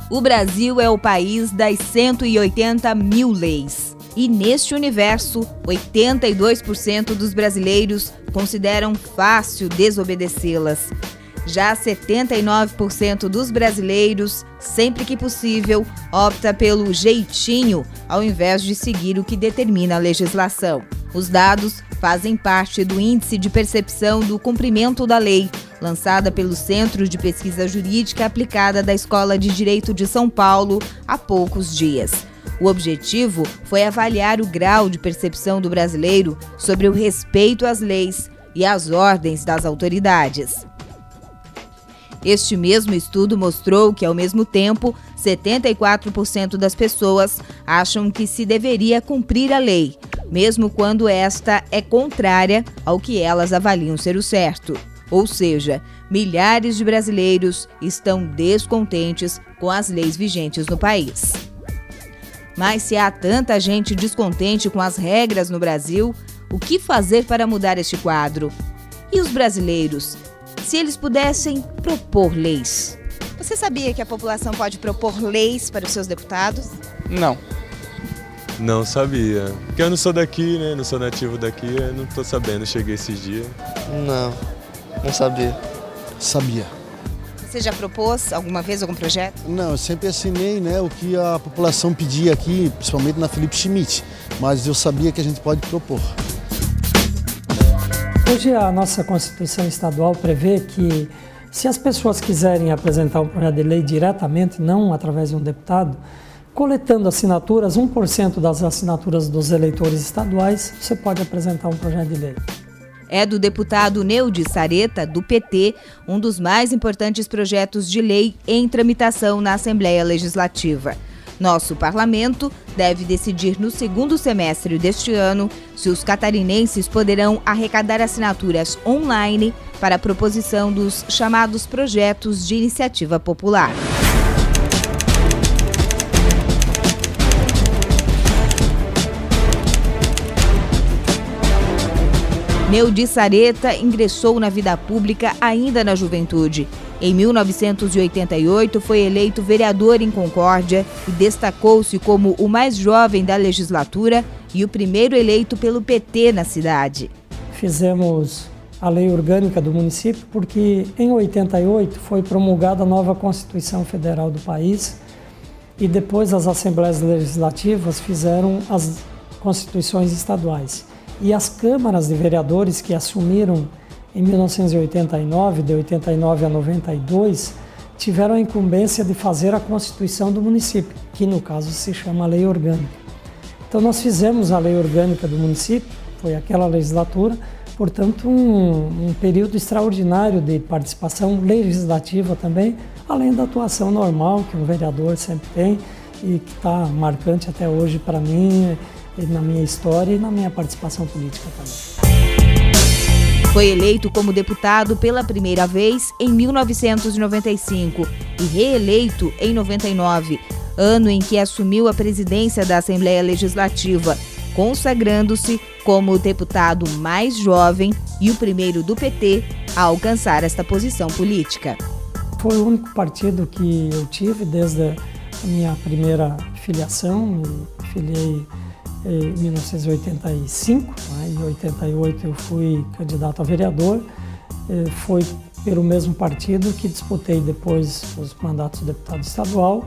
O Brasil é o país das 180 mil leis. E neste universo, 82% dos brasileiros consideram fácil desobedecê-las. Já 79% dos brasileiros, sempre que possível, opta pelo jeitinho ao invés de seguir o que determina a legislação. Os dados fazem parte do Índice de Percepção do Cumprimento da Lei, lançada pelo Centro de Pesquisa Jurídica Aplicada da Escola de Direito de São Paulo há poucos dias. O objetivo foi avaliar o grau de percepção do brasileiro sobre o respeito às leis e às ordens das autoridades. Este mesmo estudo mostrou que, ao mesmo tempo, 74% das pessoas acham que se deveria cumprir a lei, mesmo quando esta é contrária ao que elas avaliam ser o certo. Ou seja, milhares de brasileiros estão descontentes com as leis vigentes no país. Mas se há tanta gente descontente com as regras no Brasil, o que fazer para mudar este quadro? E os brasileiros? Se eles pudessem propor leis. Você sabia que a população pode propor leis para os seus deputados? Não. Não sabia. Porque eu não sou daqui, né? Não sou nativo daqui, eu não tô sabendo, cheguei esses dias. Não sabia. Sabia. Você já propôs alguma vez algum projeto? Não, eu sempre assinei, né, o que a população pedia aqui, principalmente na Felipe Schmidt, mas eu sabia que a gente pode propor. Hoje a nossa Constituição Estadual prevê que, se as pessoas quiserem apresentar um projeto de lei diretamente, não através de um deputado, coletando assinaturas, 1% das assinaturas dos eleitores estaduais, você pode apresentar um projeto de lei. É do deputado Neudi Sareta, do PT, um dos mais importantes projetos de lei em tramitação na Assembleia Legislativa. Nosso parlamento deve decidir no segundo semestre deste ano se os catarinenses poderão arrecadar assinaturas online para a proposição dos chamados projetos de iniciativa popular. Neudi Sareta ingressou na vida pública ainda na juventude. Em 1988, foi eleito vereador em Concórdia e destacou-se como o mais jovem da legislatura e o primeiro eleito pelo PT na cidade. Fizemos a lei orgânica do município porque, em 88, foi promulgada a nova Constituição Federal do país e depois as assembleias legislativas fizeram as constituições estaduais. E as câmaras de vereadores que assumiram em 1989, de 89 a 92, tiveram a incumbência de fazer a Constituição do município, que no caso se chama Lei Orgânica. Então nós fizemos a Lei Orgânica do município, foi aquela legislatura, portanto um período extraordinário de participação legislativa também, além da atuação normal que um vereador sempre tem e que está marcante até hoje para mim, na minha história e na minha participação política também. Foi eleito como deputado pela primeira vez em 1995 e reeleito em 99, ano em que assumiu a presidência da Assembleia Legislativa, consagrando-se como o deputado mais jovem e o primeiro do PT a alcançar esta posição política. Foi o único partido que eu tive desde a minha primeira filiação, me filiei em 1985, em 88 eu fui candidato a vereador, foi pelo mesmo partido que disputei depois os mandatos de deputado estadual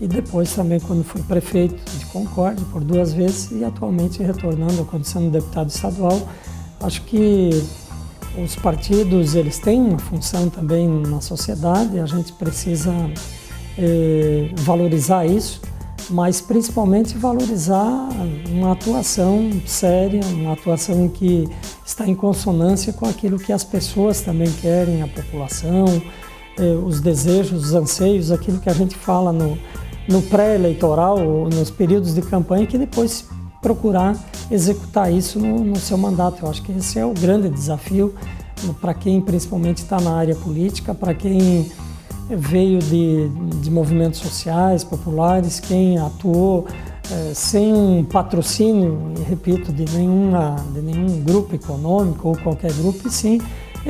e depois também quando fui prefeito de Concórdia por 2 vezes e atualmente retornando à condição de deputado estadual. Acho que os partidos eles têm uma função também na sociedade, a gente precisa valorizar isso, mas principalmente valorizar uma atuação séria, uma atuação que está em consonância com aquilo que as pessoas também querem, a população, os desejos, os anseios, aquilo que a gente fala no pré-eleitoral, nos períodos de campanha, que depois procurar executar isso no seu mandato. Eu acho que esse é o grande desafio para quem principalmente está na área política, para quem veio de movimentos sociais, populares, quem atuou sem um patrocínio, repito, de nenhum grupo econômico ou qualquer grupo, e sim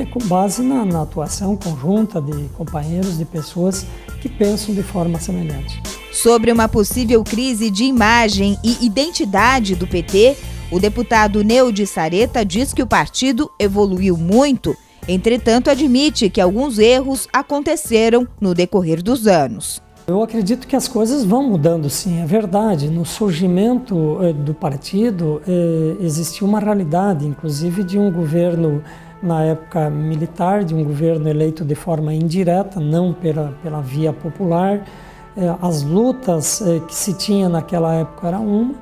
com base na atuação conjunta de companheiros, de pessoas que pensam de forma semelhante. Sobre uma possível crise de imagem e identidade do PT, o deputado Neude Sareta diz que o partido evoluiu muito, entretanto admite que alguns erros aconteceram no decorrer dos anos. Eu acredito que as coisas vão mudando, sim, é verdade. No surgimento do partido existiu uma realidade, inclusive de um governo na época militar, de um governo eleito de forma indireta, não pela via popular. As lutas que se tinha naquela época era uma,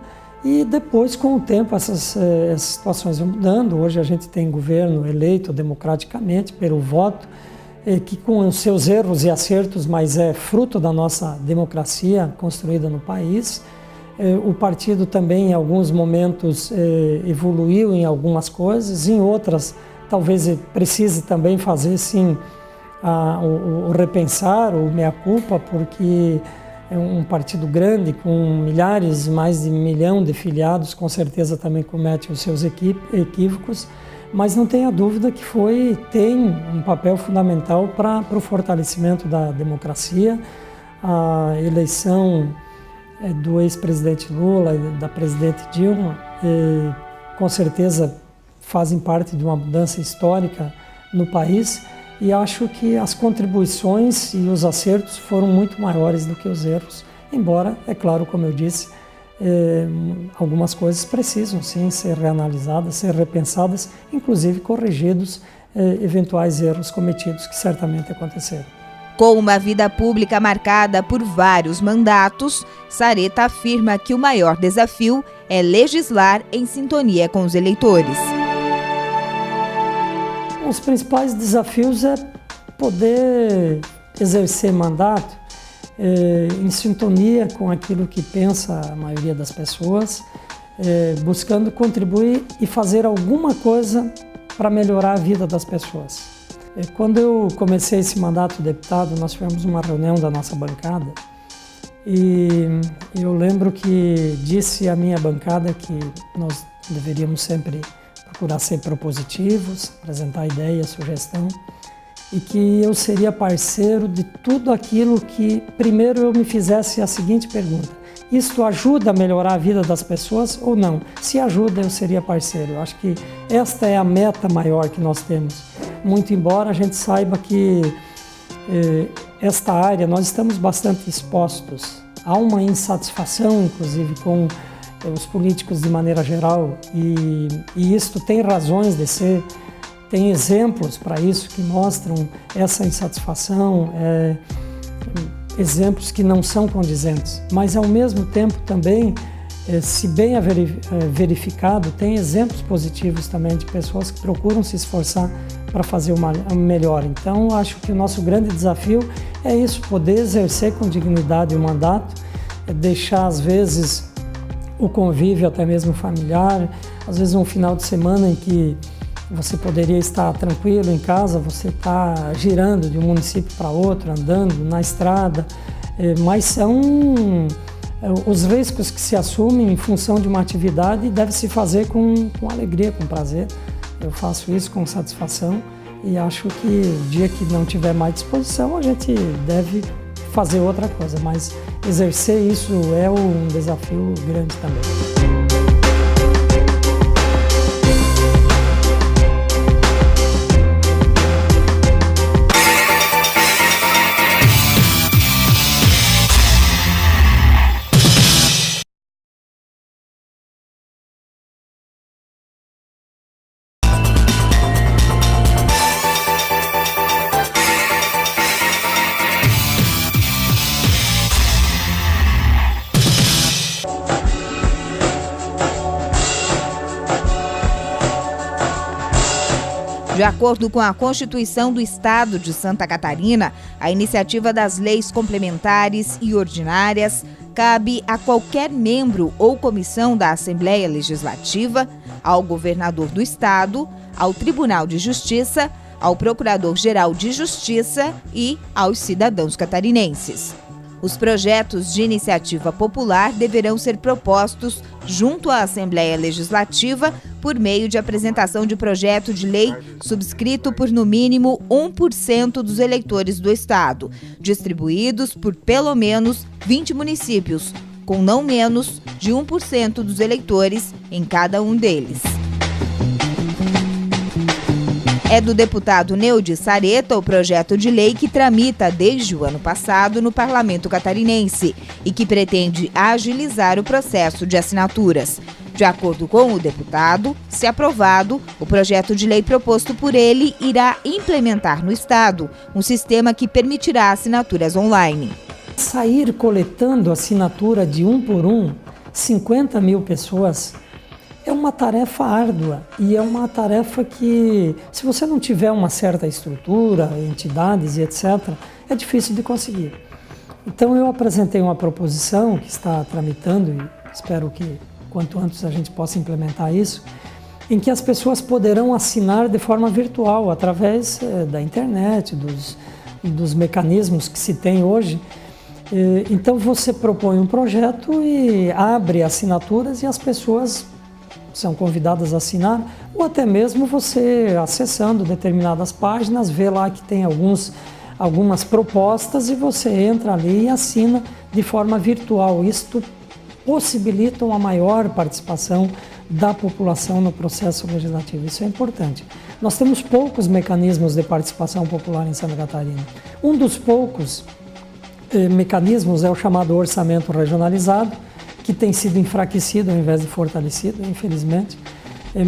e depois, com o tempo, essas situações vão mudando. Hoje a gente tem governo eleito democraticamente pelo voto, que com os seus erros e acertos, mas é fruto da nossa democracia construída no país. O partido também, em alguns momentos, evoluiu em algumas coisas, em outras, talvez precise também fazer, sim, o repensar, o meia-culpa, porque é um partido grande, com milhares, mais de 1 milhão de filiados, com certeza também comete os seus equívocos, mas não tenha dúvida que tem um papel fundamental para o fortalecimento da democracia. A eleição do ex-presidente Lula e da presidente Dilma, com certeza fazem parte de uma mudança histórica no país, e acho que as contribuições e os acertos foram muito maiores do que os erros, embora, é claro, como eu disse, algumas coisas precisam sim ser reanalisadas, ser repensadas, inclusive corrigidos eventuais erros cometidos que certamente aconteceram. Com uma vida pública marcada por vários mandatos, Sareta afirma que o maior desafio é legislar em sintonia com os eleitores. Os principais desafios é poder exercer mandato em sintonia com aquilo que pensa a maioria das pessoas, buscando contribuir e fazer alguma coisa para melhorar a vida das pessoas. Quando eu comecei esse mandato de deputado, nós tivemos uma reunião da nossa bancada e eu lembro que disse à minha bancada que nós deveríamos sempre procurar ser propositivos, apresentar ideia, sugestão, e que eu seria parceiro de tudo aquilo que primeiro eu me fizesse a seguinte pergunta: isto ajuda a melhorar a vida das pessoas ou não? Se ajuda, eu seria parceiro. Eu acho que esta é a meta maior que nós temos. Muito embora a gente saiba que esta área nós estamos bastante expostos. Há uma insatisfação, inclusive, com os políticos de maneira geral, e isto tem razões de ser, tem exemplos para isso que mostram essa insatisfação, exemplos que não são condizentes, mas ao mesmo tempo também, se bem verificado, tem exemplos positivos também de pessoas que procuram se esforçar para fazer uma melhor. Então, acho que o nosso grande desafio é isso, poder exercer com dignidade o mandato, deixar às vezes o convívio até mesmo familiar, às vezes um final de semana em que você poderia estar tranquilo em casa, você está girando de um município para outro, andando na estrada, mas são os riscos que se assumem em função de uma atividade e deve se fazer com alegria, com prazer. Eu faço isso com satisfação e acho que o dia que não tiver mais disposição a gente deve fazer outra coisa, mas exercer isso é um desafio grande também. De acordo com a Constituição do Estado de Santa Catarina, a iniciativa das leis complementares e ordinárias cabe a qualquer membro ou comissão da Assembleia Legislativa, ao governador do Estado, ao Tribunal de Justiça, ao Procurador-Geral de Justiça e aos cidadãos catarinenses. Os projetos de iniciativa popular deverão ser propostos junto à Assembleia Legislativa por meio de apresentação de projeto de lei subscrito por no mínimo 1% dos eleitores do Estado, distribuídos por pelo menos 20 municípios, com não menos de 1% dos eleitores em cada um deles. É do deputado Neudir Sareta o projeto de lei que tramita desde o ano passado no Parlamento Catarinense e que pretende agilizar o processo de assinaturas. De acordo com o deputado, se aprovado, o projeto de lei proposto por ele irá implementar no Estado um sistema que permitirá assinaturas online. Sair coletando assinatura de um por um, 50 mil pessoas, é uma tarefa árdua e é uma tarefa que, se você não tiver uma certa estrutura, entidades e etc., é difícil de conseguir. Então eu apresentei uma proposição que está tramitando e espero que quanto antes a gente possa implementar isso, em que as pessoas poderão assinar de forma virtual, através da internet, dos mecanismos que se tem hoje. Então você propõe um projeto e abre assinaturas e as pessoas são convidadas a assinar, ou até mesmo você acessando determinadas páginas, vê lá que tem algumas propostas e você entra ali e assina de forma virtual. Isto possibilita uma maior participação da população no processo legislativo. Isso é importante. Nós temos poucos mecanismos de participação popular em Santa Catarina. Um dos poucos mecanismos é o chamado orçamento regionalizado, que tem sido enfraquecido ao invés de fortalecido, infelizmente.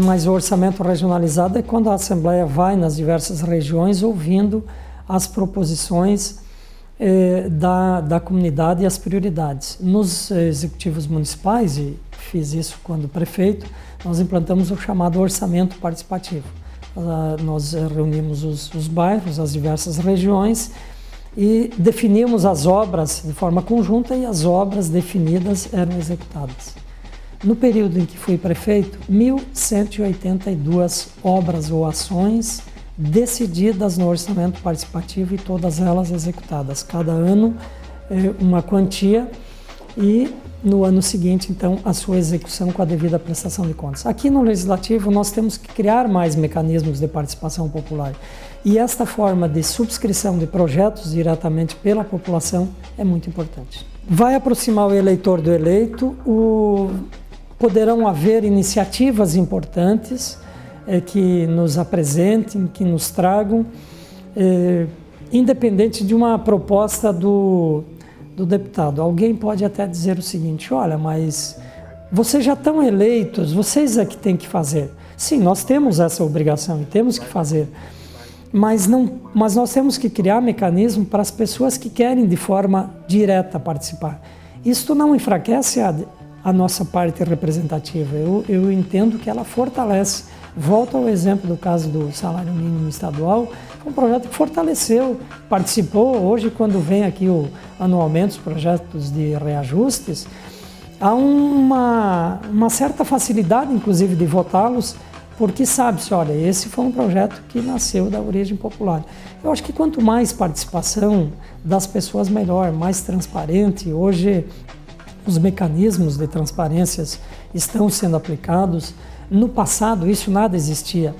Mas o orçamento regionalizado é quando a Assembleia vai nas diversas regiões ouvindo as proposições da comunidade e as prioridades. Nos executivos municipais, e fiz isso quando prefeito, nós implantamos o chamado orçamento participativo. Nós reunimos os bairros, as diversas regiões, e definimos as obras de forma conjunta e as obras definidas eram executadas. No período em que fui prefeito, 1.182 obras ou ações decididas no orçamento participativo e todas elas executadas. Cada ano uma quantia e no ano seguinte, então, a sua execução com a devida prestação de contas. Aqui no Legislativo nós temos que criar mais mecanismos de participação popular. E esta forma de subscrição de projetos diretamente pela população é muito importante. Vai aproximar o eleitor do eleito, poderão haver iniciativas importantes que nos apresentem, que nos tragam, independente de uma proposta do deputado. Alguém pode até dizer o seguinte: olha, mas vocês já estão eleitos, vocês é que têm que fazer. Sim, nós temos essa obrigação e temos que fazer. Mas nós temos que criar mecanismo para as pessoas que querem de forma direta participar. Isto não enfraquece a nossa parte representativa, eu entendo que ela fortalece. Volto ao exemplo do caso do salário mínimo estadual, foi um projeto que fortaleceu, participou. Hoje, quando vem aqui anualmente os projetos de reajustes, há uma certa facilidade, inclusive, de votá-los, porque sabe-se, olha, esse foi um projeto que nasceu da origem popular. Eu acho que quanto mais participação das pessoas, melhor, mais transparente. Hoje, os mecanismos de transparência estão sendo aplicados. No passado, isso nada existia.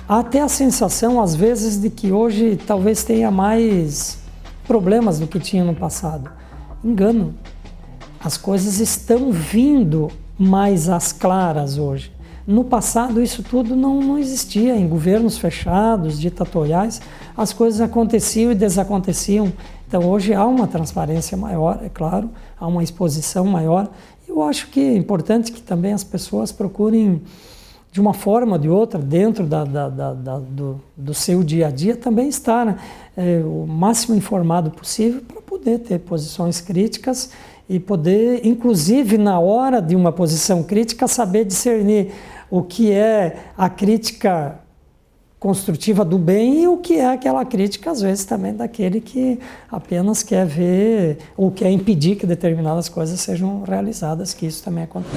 Há até a sensação, às vezes, de que hoje talvez tenha mais problemas do que tinha no passado. Engano. As coisas estão vindo mais às claras hoje. No passado, isso tudo não existia. Em governos fechados, ditatoriais, as coisas aconteciam e desaconteciam. Então, hoje há uma transparência maior, é claro, há uma exposição maior. Eu acho que é importante que também as pessoas procurem, de uma forma ou de outra, dentro do seu dia a dia, também estar o máximo informado possível para poder ter posições críticas e poder, inclusive, na hora de uma posição crítica, saber discernir o que é a crítica construtiva do bem e o que é aquela crítica, às vezes, também daquele que apenas quer ver ou quer impedir que determinadas coisas sejam realizadas, que isso também acontece.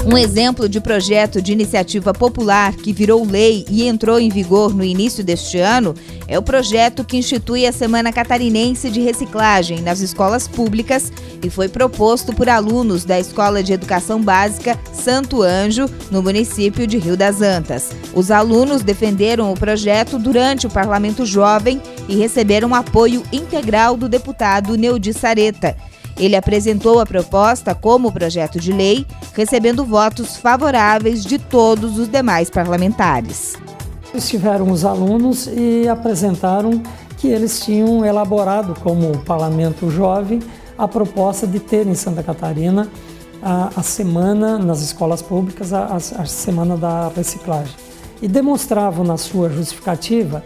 Um exemplo de projeto de iniciativa popular que virou lei e entrou em vigor no início deste ano é o projeto que institui a Semana Catarinense de Reciclagem nas escolas públicas e foi proposto por alunos da Escola de Educação Básica Santo Anjo, no município de Rio das Antas. Os alunos defenderam o projeto durante o Parlamento Jovem e receberam apoio integral do deputado Neudi Sareta. Ele apresentou a proposta como projeto de lei, recebendo votos favoráveis de todos os demais parlamentares. Estiveram os alunos e apresentaram que eles tinham elaborado como Parlamento Jovem a proposta de ter em Santa Catarina a semana nas escolas públicas, a semana da reciclagem. E demonstravam na sua justificativa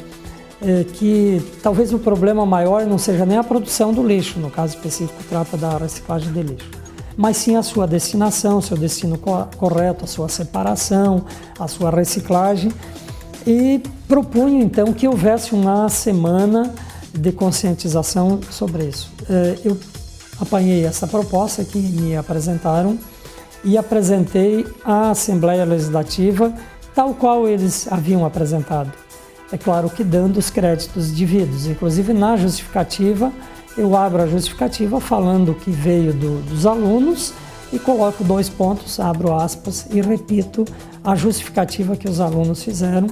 que talvez o problema maior não seja nem a produção do lixo, no caso específico trata da reciclagem de lixo, mas sim a sua destinação, seu destino correto, a sua separação, a sua reciclagem, e propunham então que houvesse uma semana de conscientização sobre isso. Eu apanhei essa proposta que me apresentaram e apresentei à Assembleia Legislativa tal qual eles haviam apresentado. É claro que dando os créditos devidos, inclusive na justificativa, eu abro a justificativa falando que veio dos alunos e coloco 2 pontos, abro aspas e repito a justificativa que os alunos fizeram.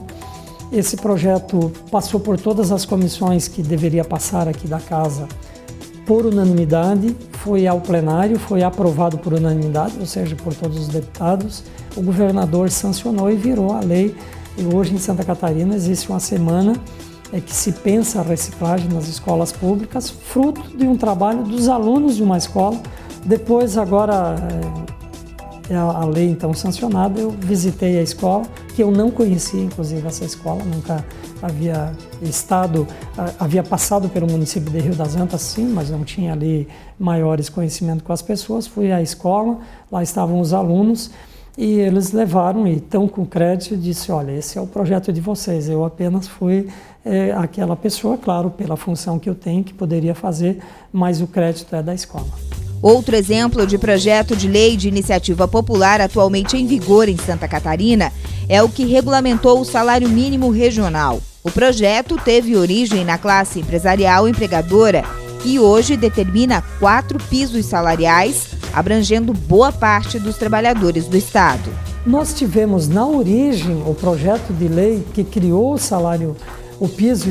Esse projeto passou por todas as comissões que deveria passar aqui da casa por unanimidade, foi ao plenário, foi aprovado por unanimidade, ou seja, por todos os deputados. O governador sancionou e virou a lei. E hoje em Santa Catarina existe uma semana que se pensa a reciclagem nas escolas públicas, fruto de um trabalho dos alunos de uma escola. Depois, agora, a lei então sancionada, eu visitei a escola, que eu não conhecia, inclusive, essa escola, nunca havia passado pelo município de Rio das Antas, sim, mas não tinha ali maiores conhecimentos com as pessoas. Fui à escola, lá estavam os alunos, e eles levaram e estão com crédito e disse, olha, esse é o projeto de vocês. Eu apenas fui aquela pessoa, claro, pela função que eu tenho, que poderia fazer, mas o crédito é da escola. Outro exemplo de projeto de lei de iniciativa popular atualmente em vigor em Santa Catarina é o que regulamentou o salário mínimo regional. O projeto teve origem na classe empresarial empregadora e hoje determina 4 pisos salariais, abrangendo boa parte dos trabalhadores do Estado. Nós tivemos na origem o projeto de lei que criou o piso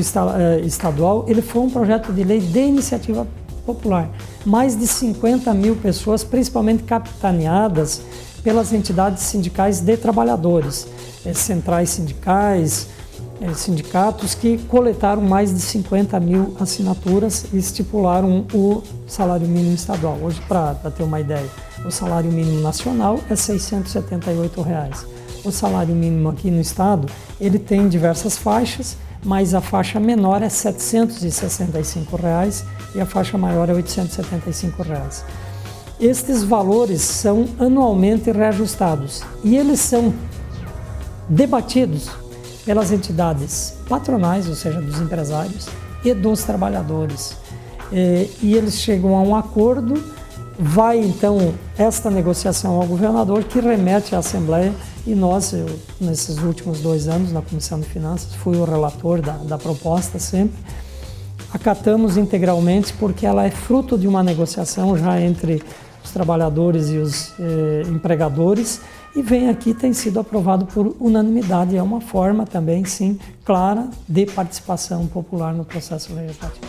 estadual, ele foi um projeto de lei de iniciativa popular. Mais de 50 mil pessoas, principalmente capitaneadas pelas entidades sindicais de trabalhadores, centrais sindicais, sindicatos que coletaram mais de 50 mil assinaturas e estipularam o salário mínimo estadual. Hoje, para ter uma ideia, o salário mínimo nacional é R$ 678. O salário mínimo aqui no estado, ele tem diversas faixas, mas a faixa menor é R$ 765 e a faixa maior é R$ 875. Estes valores são anualmente reajustados e eles são debatidos pelas entidades patronais, ou seja, dos empresários e dos trabalhadores. E eles chegam a um acordo, vai então esta negociação ao governador, que remete à Assembleia, e nós, nesses últimos 2 anos, na Comissão de Finanças, fui o relator da proposta sempre, acatamos integralmente porque ela é fruto de uma negociação já entre os trabalhadores e os empregadores, e vem aqui, tem sido aprovado por unanimidade. É uma forma também, sim, clara de participação popular no processo legislativo.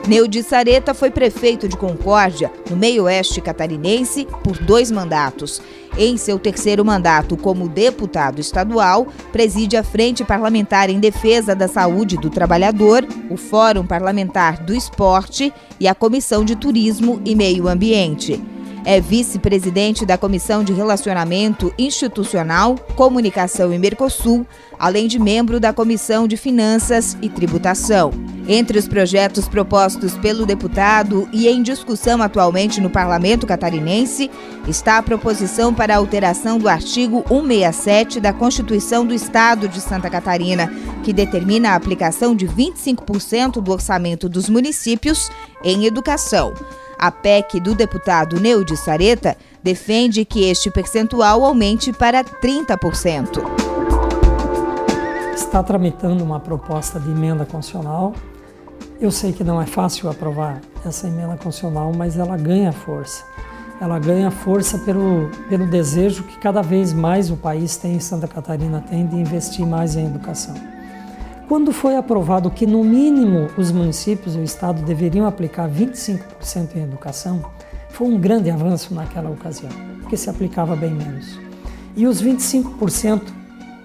Neudi Sareta foi prefeito de Concórdia, no meio-oeste catarinense, por 2 mandatos. Em seu terceiro mandato como deputado estadual, preside a Frente Parlamentar em Defesa da Saúde do Trabalhador, o Fórum Parlamentar do Esporte e a Comissão de Turismo e Meio Ambiente. É vice-presidente da Comissão de Relacionamento Institucional, Comunicação e Mercosul, além de membro da Comissão de Finanças e Tributação. Entre os projetos propostos pelo deputado e em discussão atualmente no Parlamento catarinense, está a proposição para a alteração do artigo 167 da Constituição do Estado de Santa Catarina, que determina a aplicação de 25% do orçamento dos municípios em educação. A PEC do deputado Neudy Sareta defende que este percentual aumente para 30%. Está tramitando uma proposta de emenda constitucional. Eu sei que não é fácil aprovar essa emenda constitucional, mas ela ganha força. Ela ganha força pelo desejo que cada vez mais o país tem, Santa Catarina tem, de investir mais em educação. Quando foi aprovado que, no mínimo, os municípios e o Estado deveriam aplicar 25% em educação, foi um grande avanço naquela ocasião, porque se aplicava bem menos. E os 25%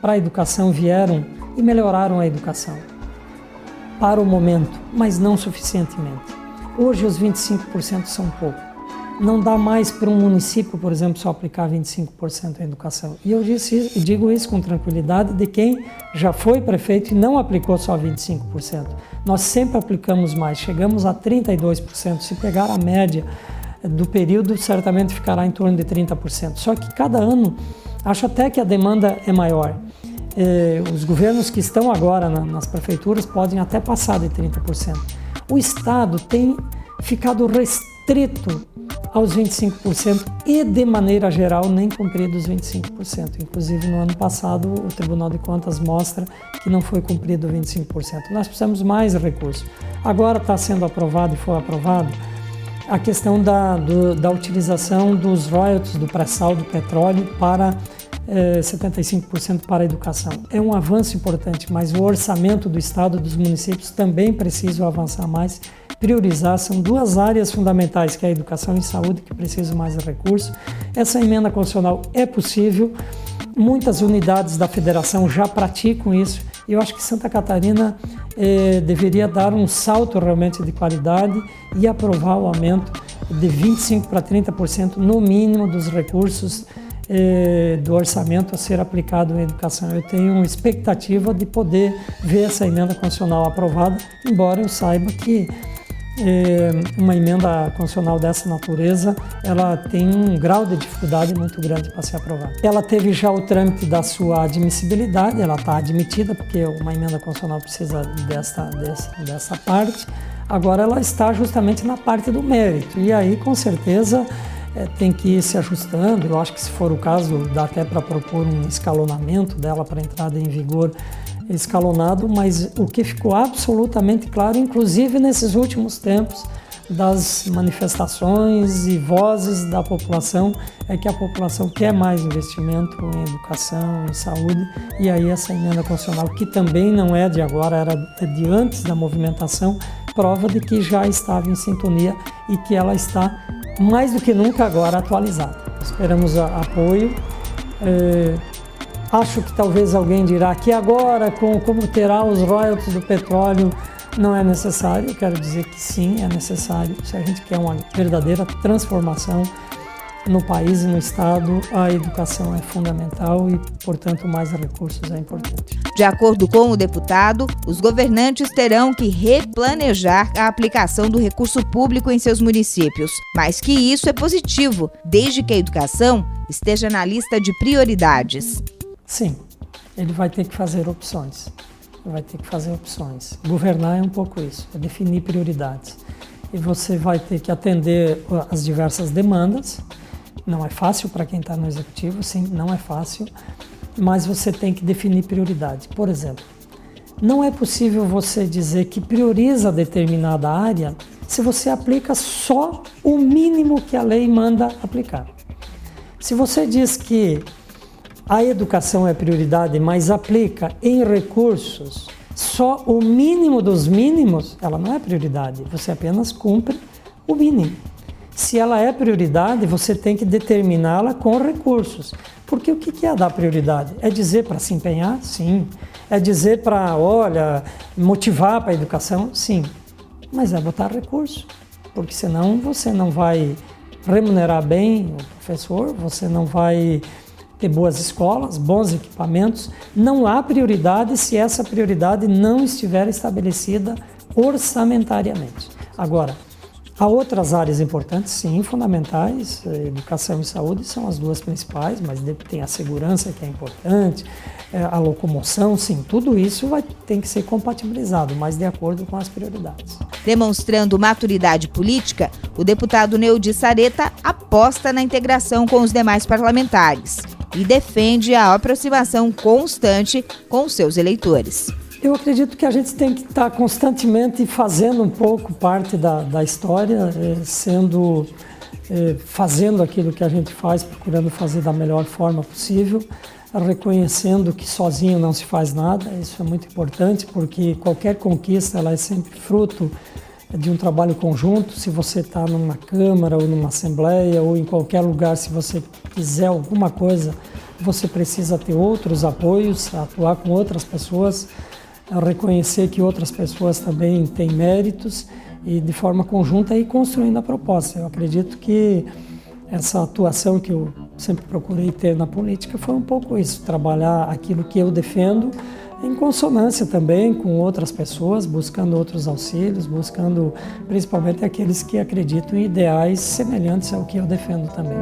para a educação vieram e melhoraram a educação para o momento, mas não suficientemente. Hoje os 25% são pouco. Não dá mais para um município, por exemplo, só aplicar 25% em educação. E eu digo isso com tranquilidade de quem já foi prefeito e não aplicou só 25%. Nós sempre aplicamos mais, chegamos a 32%. Se pegar a média do período, certamente ficará em torno de 30%. Só que cada ano, acho até que a demanda é maior. Os governos que estão agora nas prefeituras podem até passar de 30%. O Estado tem ficado restrito aos 25% e, de maneira geral, nem cumprido os 25%. Inclusive, no ano passado, o Tribunal de Contas mostra que não foi cumprido 25%. Nós precisamos mais recursos. Agora está sendo aprovado e foi aprovado a questão da utilização dos royalties do pré-sal do petróleo para 75% para a educação. É um avanço importante, mas o orçamento do Estado e dos municípios também precisa avançar mais, priorizar. São duas áreas fundamentais, que é a educação e saúde, que precisam mais de recursos. Essa emenda constitucional é possível, muitas unidades da federação já praticam isso, e eu acho que Santa Catarina deveria dar um salto realmente de qualidade e aprovar o aumento de 25% para 30% no mínimo dos recursos do orçamento a ser aplicado em educação. Eu tenho expectativa de poder ver essa emenda constitucional aprovada, embora eu saiba que uma emenda constitucional dessa natureza, ela tem um grau de dificuldade muito grande para ser aprovada. Ela teve já o trâmite da sua admissibilidade, ela está admitida, porque uma emenda constitucional precisa dessa parte. Agora ela está justamente na parte do mérito, e aí com certeza tem que ir se ajustando. Eu acho que, se for o caso, dá até para propor um escalonamento dela para entrada em vigor escalonado, mas o que ficou absolutamente claro, inclusive nesses últimos tempos, das manifestações e vozes da população, é que a população quer mais investimento em educação, em saúde, e aí essa emenda constitucional, que também não é de agora, era de antes da movimentação, prova de que já estava em sintonia e que ela está mais do que nunca agora atualizada. Esperamos apoio. Acho que talvez alguém dirá que agora, como terá os royalties do petróleo, não é necessário. Eu quero dizer que sim, é necessário. Se a gente quer uma verdadeira transformação no país e no Estado, a educação é fundamental e, portanto, mais recursos é importante. De acordo com o deputado, os governantes terão que replanejar a aplicação do recurso público em seus municípios, mas que isso é positivo, desde que a educação esteja na lista de prioridades. Sim, ele vai ter que fazer opções. Governar é um pouco isso, é definir prioridades. E você vai ter que atender as diversas demandas. Não é fácil para quem está no executivo, sim, não é fácil, mas você tem que definir prioridades. Por exemplo, não é possível você dizer que prioriza determinada área se você aplica só o mínimo que a lei manda aplicar. Se você diz que a educação é prioridade, mas aplica em recursos só o mínimo dos mínimos, ela não é prioridade, você apenas cumpre o mínimo. Se ela é prioridade, você tem que determiná-la com recursos. Porque o que é dar prioridade? É dizer para se empenhar? Sim. É dizer para, motivar para a educação? Sim. Mas é botar recurso. Porque senão você não vai remunerar bem o professor, você não vai ter boas escolas, bons equipamentos. Não há prioridade se essa prioridade não estiver estabelecida orçamentariamente. Agora, há outras áreas importantes, sim, fundamentais, educação e saúde são as duas principais, mas tem a segurança que é importante, a locomoção, sim, tudo isso tem que ser compatibilizado, mas de acordo com as prioridades. Demonstrando maturidade política, o deputado Neudi Sareta aposta na integração com os demais parlamentares e defende a aproximação constante com os seus eleitores. Eu acredito que a gente tem que estar constantemente fazendo um pouco parte da história, fazendo aquilo que a gente faz, procurando fazer da melhor forma possível, reconhecendo que sozinho não se faz nada. Isso é muito importante, porque qualquer conquista ela é sempre fruto de um trabalho conjunto. Se você está numa Câmara ou numa Assembleia ou em qualquer lugar, se você quiser alguma coisa, você precisa ter outros apoios, atuar com outras pessoas, reconhecer que outras pessoas também têm méritos e de forma conjunta ir construindo a proposta. Eu acredito que essa atuação que eu sempre procurei ter na política foi um pouco isso, trabalhar aquilo que eu defendo em consonância também com outras pessoas, buscando outros auxílios, buscando principalmente aqueles que acreditam em ideais semelhantes ao que eu defendo também.